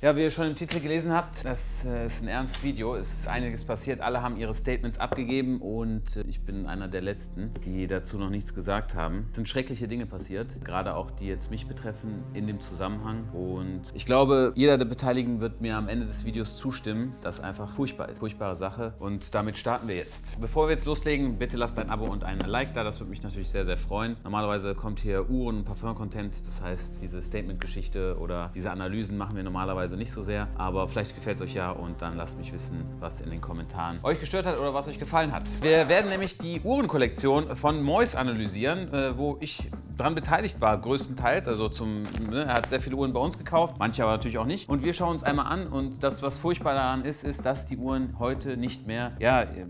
Ja, wie ihr schon im Titel gelesen habt, das ist ein ernstes Video. Es ist einiges passiert. Alle haben ihre Statements abgegeben und ich bin einer der Letzten, die dazu noch nichts gesagt haben. Es sind schreckliche Dinge passiert, gerade auch die jetzt mich betreffen in dem Zusammenhang. Und ich glaube, jeder der Beteiligten wird mir am Ende des Videos zustimmen, dass einfach furchtbar ist. Furchtbare Sache. Und damit starten wir jetzt. Bevor wir jetzt loslegen, bitte lasst ein Abo und ein Like da. Das würde mich natürlich sehr, sehr freuen. Normalerweise kommt hier Uhren- und Parfum-Content. Das heißt, diese Statement-Geschichte oder diese Analysen machen wir normalerweise nicht so sehr, aber vielleicht gefällt es euch ja und dann lasst mich wissen, was in den Kommentaren euch gestört hat oder was euch gefallen hat. Wir werden nämlich die Uhrenkollektion von Mois analysieren, wo ich dran beteiligt war, größtenteils. Also er hat sehr viele Uhren bei uns gekauft, manche aber natürlich auch nicht. Und wir schauen uns einmal an und das, was furchtbar daran ist, dass die Uhren heute nicht mehr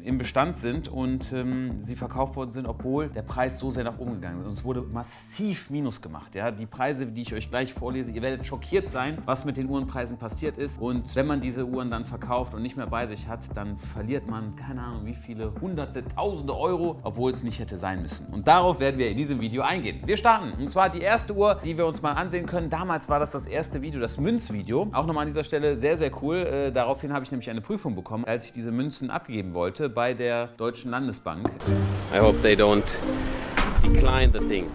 im Bestand sind und sie verkauft worden sind, obwohl der Preis so sehr nach oben gegangen ist. Und es wurde massiv Minus gemacht. Ja? Die Preise, die ich euch gleich vorlese, ihr werdet schockiert sein, was mit den Uhrenpreisen passiert ist. Und wenn man diese Uhren dann verkauft und nicht mehr bei sich hat, dann verliert man keine Ahnung wie viele Hunderte, Tausende Euro, obwohl es nicht hätte sein müssen. Und darauf werden wir in diesem Video eingehen. Wir starten. Und zwar die erste Uhr, die wir uns mal ansehen können. Damals war das erste Video, das Münzvideo. Auch nochmal an dieser Stelle sehr, sehr cool. Daraufhin habe ich nämlich eine Prüfung bekommen, als ich diese Münzen abgeben wollte bei der Deutschen Landesbank. I hope they don't decline the thing.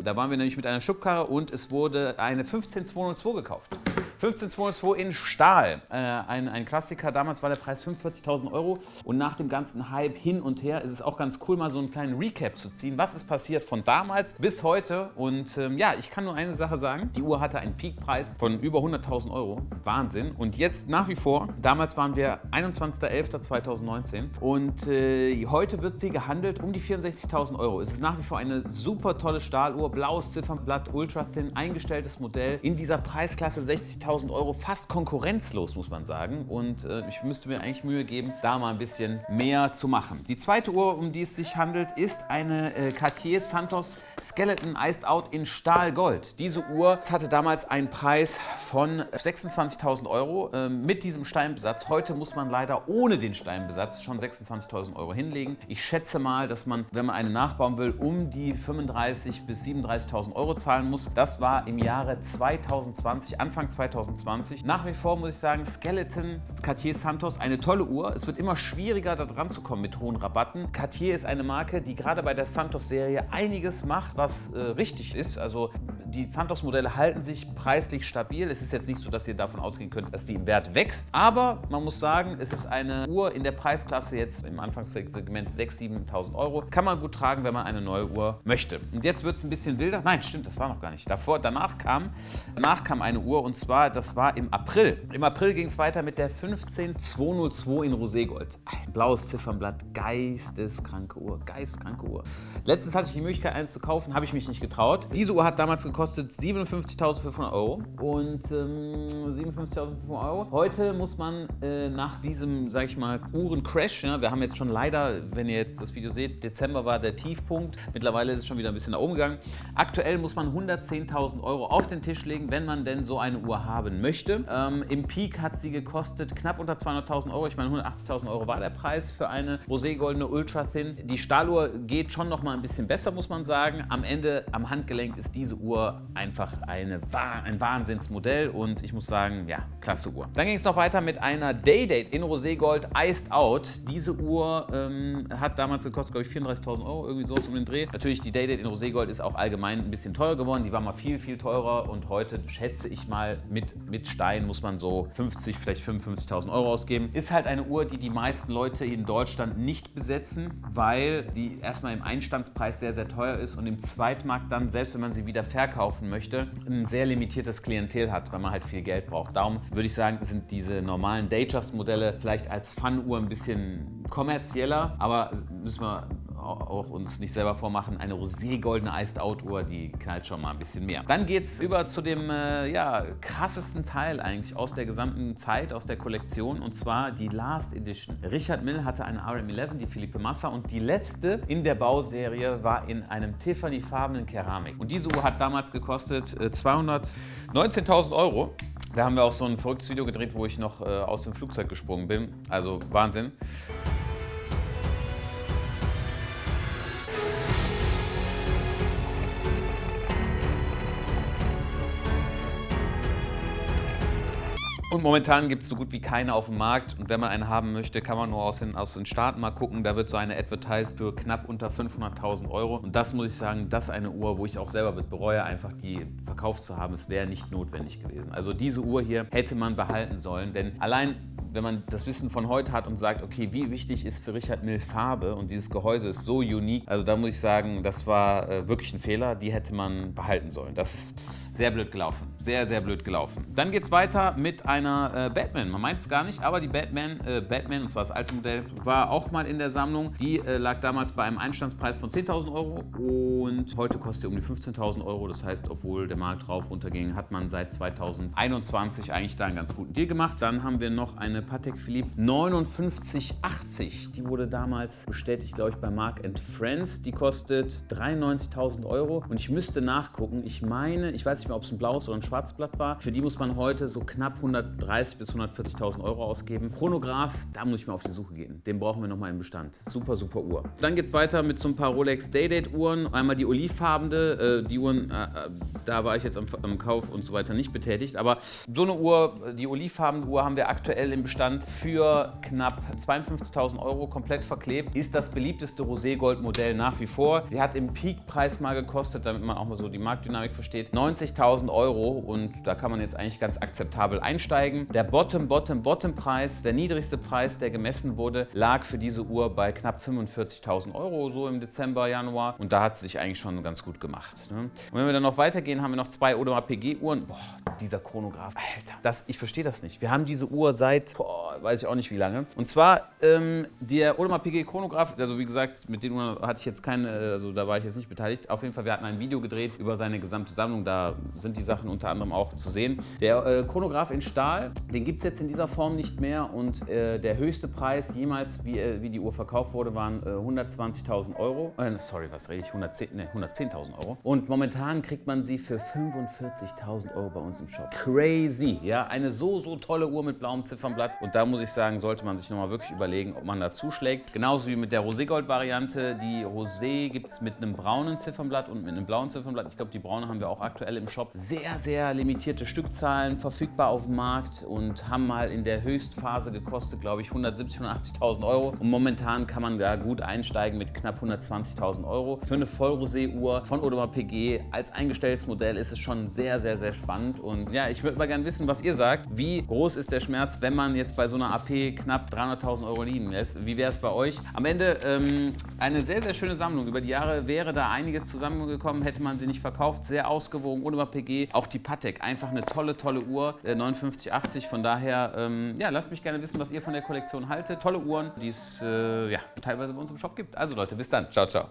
Da waren wir nämlich mit einer Schubkarre und es wurde eine 15202 gekauft. 15202 in Stahl, ein Klassiker. Damals war der Preis 45.000 Euro und nach dem ganzen Hype hin und her ist es auch ganz cool, mal so einen kleinen Recap zu ziehen. Was ist passiert von damals bis heute? Und ich kann nur eine Sache sagen. Die Uhr hatte einen Peakpreis von über 100.000 Euro. Wahnsinn. Und jetzt nach wie vor, damals waren wir 21.11.2019 und heute wird sie gehandelt um die 64.000 Euro. Es ist nach wie vor eine super tolle Stahluhr, blaues Ziffernblatt, ultra thin, eingestelltes Modell in dieser Preisklasse 60.000 Euro, fast konkurrenzlos, muss man sagen. Und ich müsste mir eigentlich Mühe geben, da mal ein bisschen mehr zu machen. Die zweite Uhr, um die es sich handelt, ist eine Cartier Santos Skeleton Iced Out in Stahlgold. Diese Uhr hatte damals einen Preis von 26.000 Euro mit diesem Steinbesatz. Heute muss man leider ohne den Steinbesatz schon 26.000 Euro hinlegen. Ich schätze mal, dass man, wenn man eine nachbauen will, um die 35.000 bis 37.000 Euro zahlen muss. Das war im Jahre 2020, Anfang 2020. Nach wie vor muss ich sagen, Skeleton Cartier Santos, eine tolle Uhr. Es wird immer schwieriger, da dran zu kommen mit hohen Rabatten. Cartier ist eine Marke, die gerade bei der Santos-Serie einiges macht, was richtig ist. Also die Santos-Modelle halten sich preislich stabil. Es ist jetzt nicht so, dass ihr davon ausgehen könnt, dass die im Wert wächst. Aber man muss sagen, es ist eine Uhr in der Preisklasse jetzt im Anfangssegment 6.000, 7.000 Euro. Kann man gut tragen, wenn man eine neue Uhr möchte. Und jetzt wird es ein bisschen wilder. Nein, stimmt, das war noch gar nicht. Danach kam eine Uhr und zwar, das war im April. Im April ging es weiter mit der 15202 in Roségold. Ein blaues Ziffernblatt, geisteskranke Uhr. Letztens hatte ich die Möglichkeit, eins zu kaufen, habe ich mich nicht getraut. Diese Uhr hat damals gekostet 57.500 Euro und 57.500 Euro. Heute muss man nach diesem, sag ich mal, Uhrencrash, ja, wir haben jetzt schon leider, wenn ihr jetzt das Video seht, Dezember war der Tiefpunkt. Mittlerweile ist es schon wieder ein bisschen nach oben gegangen. Aktuell muss man 110.000 Euro auf den Tisch legen, wenn man denn so eine Uhr haben möchte. Im Peak hat sie gekostet knapp unter 200.000 Euro. Ich meine, 180.000 Euro war der Preis für eine roségoldene Ultra Thin. Die Stahluhr geht schon noch mal ein bisschen besser, muss man sagen. Am Ende, am Handgelenk, ist diese Uhr einfach ein Wahnsinnsmodell und ich muss sagen, ja, klasse Uhr. Dann ging es noch weiter mit einer Day-Date in Roségold Iced Out. Diese Uhr hat damals gekostet, glaube ich, 34.000 Euro, irgendwie so um den Dreh. Natürlich, die Day-Date in Roségold ist auch allgemein ein bisschen teurer geworden. Die war mal viel, viel teurer und heute schätze ich mal, mit Stein muss man so 50, vielleicht 55.000 Euro ausgeben. Ist halt eine Uhr, die die meisten Leute in Deutschland nicht besetzen, weil die erstmal im Einstandspreis sehr, sehr teuer ist und im Zweitmarkt dann, selbst wenn man sie wieder verkaufen möchte, ein sehr limitiertes Klientel hat, weil man halt viel Geld braucht. Darum würde ich sagen, sind diese normalen Datejust-Modelle vielleicht als Fun-Uhr ein bisschen kommerzieller, aber müssen wir auch uns nicht selber vormachen, eine roségoldene Iced-Out-Uhr, die knallt schon mal ein bisschen mehr. Dann geht es über zu dem krassesten Teil eigentlich aus der gesamten Zeit, aus der Kollektion, und zwar die Last Edition. Richard Mille hatte eine RM11, die Philippe Massa, und die letzte in der Bauserie war in einem Tiffany-farbenen Keramik. Und diese Uhr hat damals gekostet 219.000 Euro. Da haben wir auch so ein verrücktes Video gedreht, wo ich noch aus dem Flugzeug gesprungen bin. Also Wahnsinn. Und momentan gibt es so gut wie keine auf dem Markt. Und wenn man eine haben möchte, kann man nur aus den Staaten mal gucken. Da wird so eine advertised für knapp unter 500.000 Euro. Und das muss ich sagen, das ist eine Uhr, wo ich auch selber bereue, einfach die verkauft zu haben. Es wäre nicht notwendig gewesen. Also diese Uhr hier hätte man behalten sollen. Denn allein, wenn man das Wissen von heute hat und sagt, okay, wie wichtig ist für Richard Mille Farbe und dieses Gehäuse ist so unique. Also da muss ich sagen, das war wirklich ein Fehler. Die hätte man behalten sollen. Das ist sehr blöd gelaufen. Sehr, sehr blöd gelaufen. Dann geht es weiter mit einer Batman. Man meint es gar nicht, aber die Batman, und zwar das alte Modell, war auch mal in der Sammlung. Die lag damals bei einem Einstandspreis von 10.000 Euro und heute kostet sie um die 15.000 Euro. Das heißt, obwohl der Markt rauf runter ging, hat man seit 2021 eigentlich da einen ganz guten Deal gemacht. Dann haben wir noch eine Patek Philippe 5980. Die wurde damals bestätigt, glaube ich, bei Mark & Friends. Die kostet 93.000 Euro und ich müsste nachgucken. Ich meine, ich weiß nicht mehr, ob es ein blaues oder ein schwarzes Blatt war. Für die muss man heute so knapp 130.000 bis 140.000 Euro ausgeben. Chronograph, da muss ich mal auf die Suche gehen. Den brauchen wir nochmal im Bestand. Super, super Uhr. Dann geht es weiter mit so ein paar Rolex Day-Date Uhren. Einmal die olivfarbene. Die Uhren, da war ich jetzt am Kauf und so weiter nicht betätigt. Aber so eine Uhr, die olivfarbene Uhr, haben wir aktuell im Bestand für knapp 52.000 Euro komplett verklebt. Ist das beliebteste Roségold-Modell nach wie vor. Sie hat im Peakpreis mal gekostet, damit man auch mal so die Marktdynamik versteht, 90.000 Euro und da kann man jetzt eigentlich ganz akzeptabel einsteigen. Der Bottom-Preis, der niedrigste Preis, der gemessen wurde, lag für diese Uhr bei knapp 45.000 Euro, so im Dezember, Januar und da hat sie sich eigentlich schon ganz gut gemacht. Ne? Und wenn wir dann noch weitergehen, haben wir noch zwei Audemars Piguet Uhren. Boah, dieser Chronograph, Alter, ich verstehe das nicht. Wir haben diese Uhr seit, weiß ich auch nicht wie lange. Und zwar der Audemars Piguet Chronograph, also wie gesagt, mit den Uhren hatte ich jetzt keine, also da war ich jetzt nicht beteiligt. Auf jeden Fall, wir hatten ein Video gedreht über seine gesamte Sammlung, da sind die Sachen unter anderem auch zu sehen. Der Chronograph in Stahl, den gibt es jetzt in dieser Form nicht mehr und der höchste Preis jemals, wie die Uhr verkauft wurde, waren 120.000 Euro. Sorry, was rede ich? 110.000 Euro. Und momentan kriegt man sie für 45.000 Euro bei uns im Shop. Crazy, ja, eine so tolle Uhr mit blauem Ziffernblatt und da muss ich sagen, sollte man sich nochmal wirklich überlegen, ob man da zuschlägt. Genauso wie mit der Roségold-Variante. Die Rosé gibt es mit einem braunen Ziffernblatt und mit einem blauen Ziffernblatt. Ich glaube, die braune haben wir auch aktuell im Shop. Sehr, sehr limitierte Stückzahlen, verfügbar auf dem Markt und haben mal in der Höchstphase gekostet, glaube ich, 170.000, 180.000 Euro. Und momentan kann man da gut einsteigen mit knapp 120.000 Euro. Für eine Vollrosé-Uhr von Audemars Piguet als eingestelltes Modell ist es schon sehr, sehr, sehr spannend. Und ja, ich würde mal gerne wissen, was ihr sagt. Wie groß ist der Schmerz, wenn man jetzt bei so einer AP knapp 300.000 Euro liegen lässt? Wie wäre es bei euch? Am Ende eine sehr, sehr schöne Sammlung. Über die Jahre wäre da einiges zusammengekommen, hätte man sie nicht verkauft. Sehr ausgewogen, Audemars Piguet. Auch die Patek, einfach eine tolle, tolle Uhr. 5980, von daher, ja, lasst mich gerne wissen, was ihr von der Kollektion haltet. Tolle Uhren, die es ja, teilweise bei uns im Shop gibt. Also Leute, bis dann. Ciao, ciao.